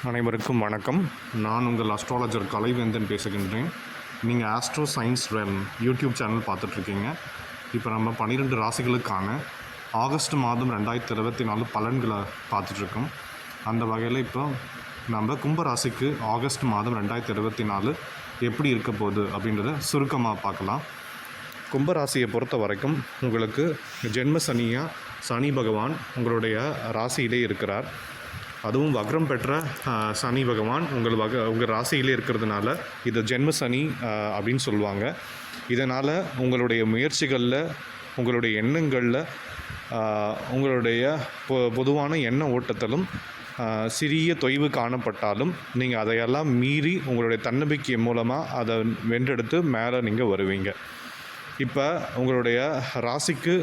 அனைவருக்கும் வணக்கம். நான் உங்கள் அஸ்ட்ராலஜர் கலைவேந்தன் பேசுகின்றேன். நீங்கள் astro science realm YouTube channel பார்த்துட்ருக்கீங்க. இப்போ நம்ம 12 ராசிகளுக்கான ஆகஸ்ட் மாதம் 2024 பலன்களை பார்த்துட்ருக்கோம். அந்த வகையில் இப்போ நம்ம கும்ப ராசிக்கு ஆகஸ்ட் மாதம் 2024 எப்படி இருக்க போகுது அப்படின்றத சுருக்கமாக பார்க்கலாம். கும்பராசியை பொறுத்த வரைக்கும் உங்களுக்கு ஜென்ம சனியாக சனி பகவான் உங்களுடைய ராசியிலே இருக்கிறார். அதுவும் வக்ரம் பெற்ற சனி பகவான் உங்கள் ராசியிலே இருக்கிறதுனால இது ஜென்ம சனி அப்படின்னு சொல்லுவாங்க. இதனால் உங்களுடைய முயற்சிகளில், உங்களுடைய எண்ணங்களில், உங்களுடைய பொதுவான எண்ண ஓட்டத்திலும் சிறிய தொய்வு காணப்பட்டாலும் நீங்கள் அதையெல்லாம் மீறி உங்களுடைய தன்னம்பிக்கை மூலமாக அதை வென்றெடுத்து மேலே நீங்கள் வருவீங்க. இப்போ உங்களுடைய ராசிக்கு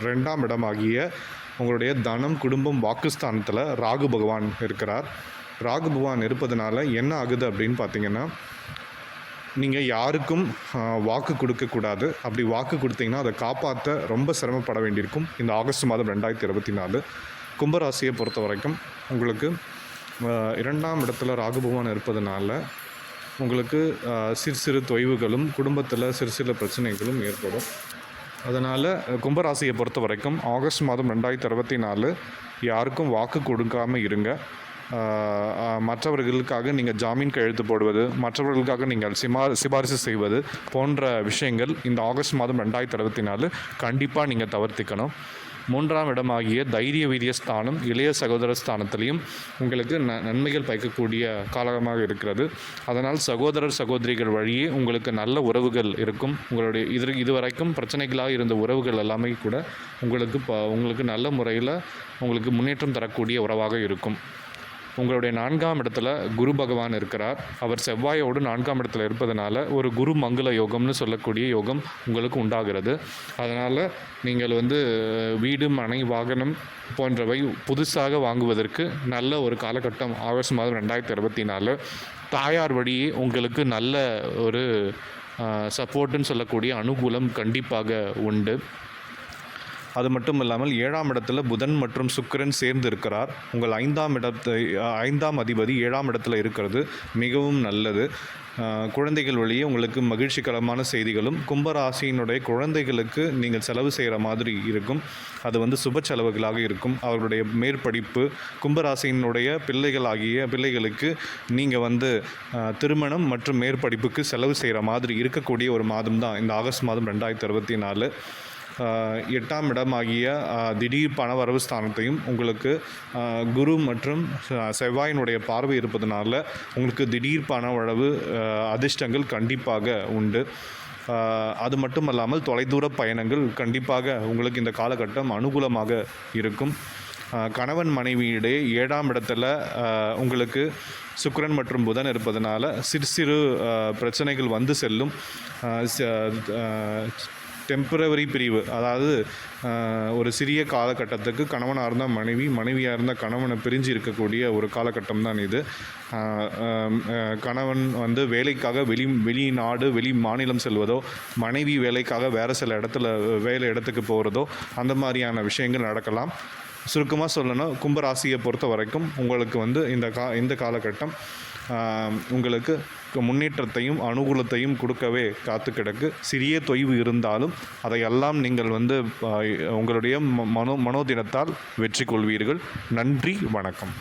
2ஆம் இடமாகிய உங்களுடைய தனம், குடும்பம், வாக்குஸ்தானத்தில் ராகு பகவான் இருக்கிறார். ராகு பகவான் இருப்பதனால என்ன ஆகுது அப்படின்னு பார்த்தீங்கன்னா, நீங்கள் யாருக்கும் வாக்கு கொடுக்கக்கூடாது. அப்படி வாக்கு கொடுத்தீங்கன்னா அதை காப்பாற்ற ரொம்ப சிரமப்பட வேண்டியிருக்கும். இந்த ஆகஸ்ட் மாதம் 2024 கும்பராசியை பொறுத்த வரைக்கும் உங்களுக்கு 2ஆம் இடத்துல ராகு பகவான் இருப்பதனால உங்களுக்கு சிறு தொய்வுகளும் குடும்பத்தில் சிறு பிரச்சனைகளும் ஏற்படும். அதனால் கும்பராசியை பொறுத்த வரைக்கும் ஆகஸ்ட் மாதம் 2024 யாருக்கும் வாக்கு கொடுக்காமல் இருங்க. மற்றவர்களுக்காக நீங்கள் ஜாமீன் கையெழுத்து போடுவது, மற்றவர்களுக்காக நீங்கள் சிபாரிசு செய்வது போன்ற விஷயங்கள் இந்த ஆகஸ்ட் மாதம் 2024 கண்டிப்பாக நீங்கள் தவிர்த்திக்கணும். 3ஆம் இடமாகிய தைரிய வீரிய ஸ்தானம், இளைய சகோதர ஸ்தானத்திலையும் உங்களுக்கு நன்மைகள் பயக்கக்கூடிய காலமாக இருக்கிறது. அதனால் சகோதரர் சகோதரிகள் வழியே உங்களுக்கு நல்ல உறவுகள் இருக்கும். உங்களுடைய இதுவரைக்கும் பிரச்சனைகளாக இருந்த உறவுகள் எல்லாமே கூட உங்களுக்கு நல்ல முறையில் உங்களுக்கு முன்னேற்றம் தரக்கூடிய உறவாக இருக்கும். உங்களுடைய 4ஆம் இடத்துல குரு பகவான் இருக்கிறார். அவர் செவ்வாயோடு 4ஆம் இடத்துல இருப்பதனால ஒரு குரு மங்கள யோகம்னு சொல்லக்கூடிய யோகம் உங்களுக்கு உண்டாகிறது. அதனால் நீங்கள் வீடு, மனை, வாகனம் போன்றவை புதுசாக வாங்குவதற்கு நல்ல ஒரு காலகட்டம் ஆகஸ்ட் மாதம் 2024. தாயார் வழியே உங்களுக்கு நல்ல ஒரு சப்போர்ட்டுன்னு சொல்லக்கூடிய அனுகூலம் கண்டிப்பாக உண்டு. அது மட்டும் இல்லாமல் 7ஆம் இடத்துல புதன் மற்றும் சுக்கிரன் சேர்ந்து இருக்கிறார். உங்கள் 5ஆம் அதிபதி 7ஆம் இடத்துல இருக்கிறது மிகவும் நல்லது. குழந்தைகள் வழியே உங்களுக்கு மகிழ்ச்சிகரமான செய்திகளும், கும்பராசியினுடைய குழந்தைகளுக்கு நீங்கள் செலவு செய்கிற மாதிரி இருக்கும். அது சுப செலவுகளாக இருக்கும். அவர்களுடைய மேற்படிப்பு, கும்பராசியினுடைய பிள்ளைகளுக்கு நீங்கள் திருமணம் மற்றும் மேற்படிப்புக்கு செலவு செய்கிற மாதிரி இருக்கக்கூடிய ஒரு மாதம் தான் இந்த ஆகஸ்ட் மாதம் 2024. 8ஆம் இடமாகிய திடீர் பணவரவு ஸ்தானத்தையும் உங்களுக்கு குரு மற்றும் செவ்வாயினுடைய பார்வை இருப்பதனால உங்களுக்கு திடீர் பணவரவு அதிர்ஷ்டங்கள் கண்டிப்பாக உண்டு. அது மட்டும் இல்லாமல் தொலைதூர பயணங்கள் கண்டிப்பாக உங்களுக்கு இந்த காலகட்டம் அனுகூலமாக இருக்கும். கணவன் மனைவியிடையே 7ஆம் இடத்துல உங்களுக்கு சுக்கிரன் மற்றும் புதன் இருப்பதனால சிறு பிரச்சனைகள் செல்லும். டெம்பரவரி பிரிவு, அதாவது ஒரு சிறிய காலகட்டத்துக்கு கணவனாக இருந்தால் மனைவியாக இருந்தால் கணவனை பிரிஞ்சு இருக்கக்கூடிய ஒரு காலகட்டம் தான் இது. கணவன் வேலைக்காக வெளிநாடு, வெளி மாநிலம் செல்வதோ, மனைவி வேலைக்காக வேறு சில இடத்துக்கு போகிறதோ அந்த மாதிரியான விஷயங்கள் நடக்கலாம். சுருக்கமாக சொல்லணும், கும்பராசியை பொறுத்த வரைக்கும் உங்களுக்கு இந்த காலகட்டம் உங்களுக்கு முன்னேற்றத்தையும் அனுகூலத்தையும் கொடுக்கவே காத்து கிடக்கு. சிறிய தொய்வு இருந்தாலும் அதையெல்லாம் நீங்கள் உங்களுடைய மனோதினத்தால் வெற்றி கொள்வீர்கள். நன்றி, வணக்கம்.